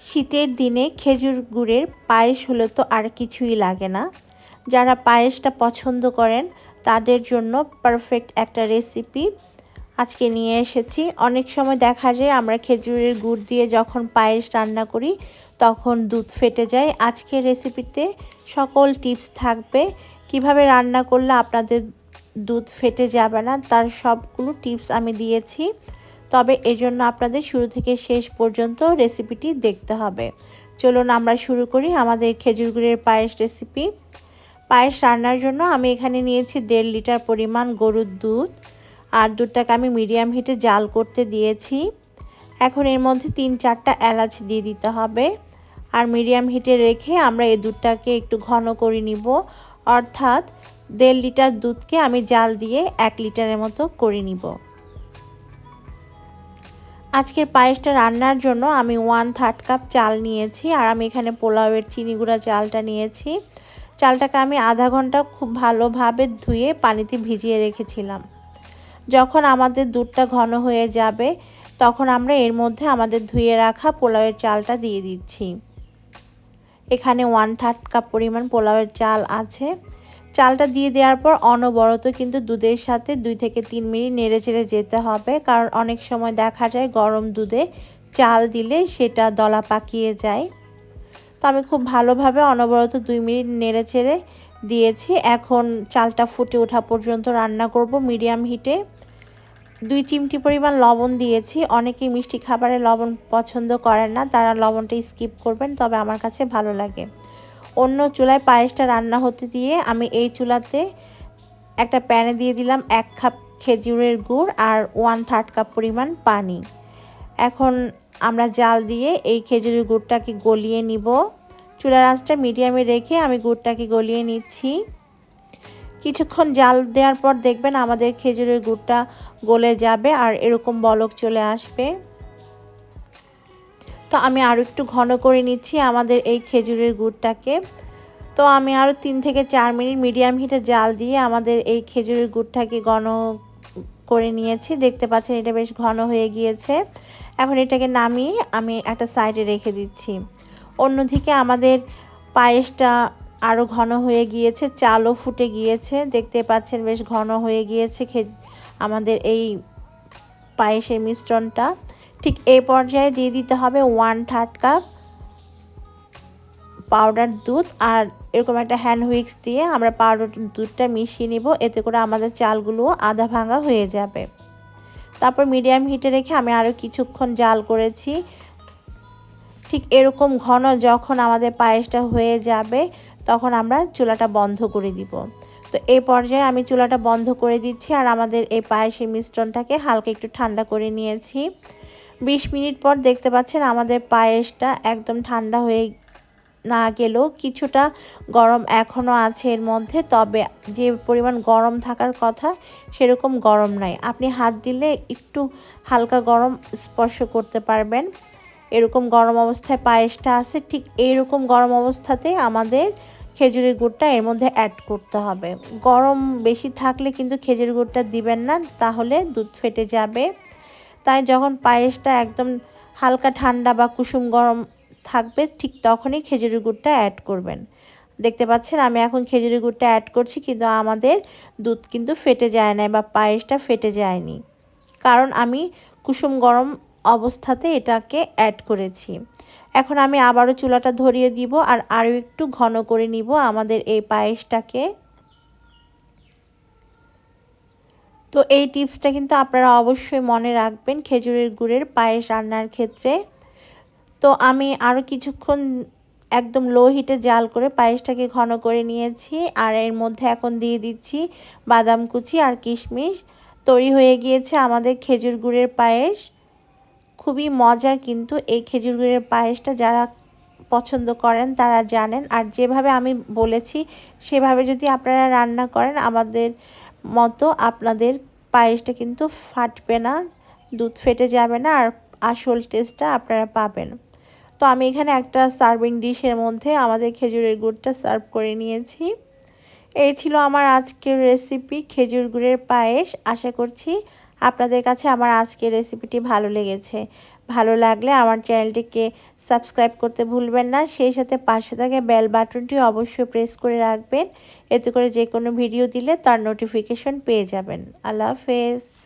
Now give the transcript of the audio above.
শীতের দিনে খেজুর গুড়ের পায়েস হলে তো আর কিছুই লাগে না। যারা পায়েসটা পছন্দ করেন তাদের জন্য পারফেক্ট একটা রেসিপি আজকে নিয়ে এসেছি। অনেক সময় দেখা যায় আমরা খেজুরের গুড় দিয়ে যখন পায়েস রান্না করি তখন দুধ ফেটে যায়। আজকের রেসিপিতে সকল টিপস থাকবে, কিভাবে রান্না করলে আপনাদের দুধ ফেটে যাবে না তার সবগুলো টিপস আমি দিয়েছি। তবে এজন্য আপনাদের শুরু থেকে শেষ পর্যন্ত রেসিপিটি দেখতে হবে। চলুন আমরা শুরু করি আমাদের খেজুর গুড়ের পায়েস রেসিপি। পায়েস রান্নার জন্য আমি এখানে নিয়েছি 1.5 লিটার পরিমাণ গরুর দুধ, আর দুধটাকে আমি মিডিয়াম হিটে জাল করতে দিয়েছি। এখন এর মধ্যে 3-4টা এলাচ দিয়ে দিতে হবে, আর মিডিয়াম হিটে রেখে আমরা এই দুধটাকে একটু ঘন করে নিব। অর্থাৎ 1.5 লিটার দুধকে আমি জাল দিয়ে 1 লিটারের মতো করে নিব। আজকের পায়েসটা রান্নার জন্য আমি 1/3 কাপ চাল নিয়েছি, আর আমি এখানে পোলাওয়ের চিনি গুঁড়া চালটা নিয়েছি। চালটাকে আমি আধা ঘন্টা খুব ভালোভাবে ধুয়ে পানিতে ভিজিয়ে রেখেছিলাম। যখন আমাদের দুধটা ঘন হয়ে যাবে তখন আমরা এর মধ্যে আমাদের ধুয়ে রাখা পোলাওয়ের চালটা দিয়ে দিচ্ছি। এখানে 1/3 কাপ পরিমাণ পোলাওয়ের চাল আছে। চালটা দিয়ে দেওয়ার পর অনবরত কিন্তু দুধের সাথে 2 থেকে 3 মিনিট নেড়েচেড়ে যেতে হবে, কারণ অনেক সময় দেখা যায় গরম দুধে চাল দিলে সেটা দলা পাকিয়ে যায়। তো আমি খুব ভালোভাবে অনবরত 2 মিনিট নেড়েচেড়ে দিয়েছি। এখন চালটা ফুটে ওঠা পর্যন্ত রান্না করব মিডিয়াম হিটে। 2 চিমটি পরিমাণ লবণ দিয়েছি। অনেকেই মিষ্টি খাবারে লবণ পছন্দ করেন না, তারা লবণটা স্কিপ করবেন, তবে আমার কাছে ভালো লাগে। অন্য চুলায় পায়েসটা রান্না হতে দিয়ে আমি এই চুলাতে একটা প্যানে দিয়ে দিলাম 1 কাপ খেজুরের গুড় আর 1/3 কাপ পরিমাণ পানি। এখন আমরা জাল দিয়ে এই খেজুরের গুড়টাকে গলিয়ে নিব। চুলার আঁচটা মিডিয়ামে রেখে আমি গুড়টাকে গলিয়ে নিচ্ছি। কিছুক্ষণ জাল দেওয়ার পর দেখবেন আমাদের খেজুরের গুড়টা গলে যাবে আর এরকম বলক চলে আসবে। তো আমি আরও একটু ঘন করে নিচ্ছি আমাদের এই খেজুরের গুড়টাকে। তো আমি আরও 3 থেকে 4 মিনিট মিডিয়াম হিটে জাল দিয়ে আমাদের এই খেজুরের গুড়টাকে ঘন করে নিয়েছি। দেখতে পাচ্ছেন এটা বেশ ঘন হয়ে গিয়েছে। এখন এটাকে নামিয়ে আমি একটা সাইডে রেখে দিচ্ছি। অন্যদিকে আমাদের পায়েসটা আরও ঘন হয়ে গিয়েছে, চালও ফুটে গিয়েছে। দেখতে পাচ্ছেন বেশ ঘন হয়ে গিয়েছে আমাদের এই পায়েসের মিশ্রণটা। ঠিক এই পর্যায়ে দিয়ে দিতে হবে 1/3 কাপ পাউডার দুধ, আর এরকম একটা হ্যান্ড হুইক্স দিয়ে আমরা পাউডার দুধটা মিশিয়ে নিব। এতে করে আমাদের চালগুলো আধা ভাঙা হয়ে যাবে। তারপর মিডিয়াম হিটে রেখে আমি আরও কিছুক্ষণ জাল করেছি। ঠিক এরকম ঘন যখন আমাদের পায়েসটা হয়ে যাবে তখন আমরা চুলাটা বন্ধ করে দিব। তো এই পর্যায়ে আমি চুলাটা বন্ধ করে দিচ্ছি, আর আমাদের এই পায়েসের মিশ্রণটাকে হালকা একটু ঠান্ডা করে নিয়েছি। 20 মিনিট পর দেখতে পাচ্ছেন আমাদের পায়েসটা একদম ঠান্ডা হয়ে না গেলেও কিছুটা গরম এখনও আছে এর মধ্যে, তবে যে পরিমাণ গরম থাকার কথা সেরকম গরম নাই। আপনি হাত দিলে একটু হালকা গরম স্পর্শ করতে পারবেন। এরকম গরম অবস্থায় পায়েসটা আছে। ঠিক এইরকম গরম অবস্থাতেই আমাদের খেজুরের গুড়টা এর মধ্যে অ্যাড করতে হবে। গরম বেশি থাকলে কিন্তু খেজুরের গুড়টা দিবেন না, তাহলে দুধ ফেটে যাবে। তাই যখন পায়েসটা একদম হালকা ঠান্ডা বা কুসুম গরম থাকবে ঠিক তখনই খেজুরের গুড়টা অ্যাড করবেন। দেখতে পাচ্ছেন আমি এখন খেজুরের গুড়টা অ্যাড করছি, কিন্তু আমাদের দুধ কিন্তু ফেটে যায় না বা পায়েসটা ফেটে যায়নি, কারণ আমি কুসুম গরম অবস্থাতে এটাকে অ্যাড করেছি। এখন আমি আবারও চুলাটা ধরিয়ে দিব আর আরও একটু ঘন করে নিব আমাদের এই পায়েসটাকে। তো এই টিপসটা কিন্তু আপনারা অবশ্যই মনে রাখবেন খেজুরের গুড়ের পায়েস রান্নার ক্ষেত্রে। তো আমি আরও কিছুক্ষণ একদম লো হিটে জাল করে পায়েসটাকে ঘন করে নিয়েছি, আর এর মধ্যে এখন দিয়ে দিচ্ছি বাদাম কুচি আর কিশমিশ। তৈরি হয়ে গিয়েছে আমাদের খেজুর গুড়ের পায়েস। খুবই মজার কিন্তু এই খেজুর গুড়ের পায়েসটা, যারা পছন্দ করেন তারা জানেন। আর যেভাবে আমি বলেছি সেভাবে যদি আপনারা রান্না করেন আমাদের মতো আপনাদের পায়েসটা কিন্তু ফাটবে না, দুধ ফেটে যাবে না, আর আসল টেস্টটা আপনারা পাবেন। তো আমি এখানে একটা সার্ভিং ডিশের মধ্যে আমাদের খেজুরের গুড়টা সার্ভ করে নিয়েছি। এই ছিল আমার আজকের রেসিপি খেজুর গুড়ের পায়েস। আশা করছি আপনাদের কাছে আমার আজকের রেসিপিটি ভালো লেগেছে। ভালো লাগলে আমার চ্যানেলটিকে সাবস্ক্রাইব করতে ভুলবেন না। সেই সাথে পাশে থাকা বেল বাটনটি অবশ্যই প্রেস করে রাখবেন। এতে করে যে কোনো ভিডিও দিলে তার নোটিফিকেশন পেয়ে যাবেন। আল্লাহ হাফেজ।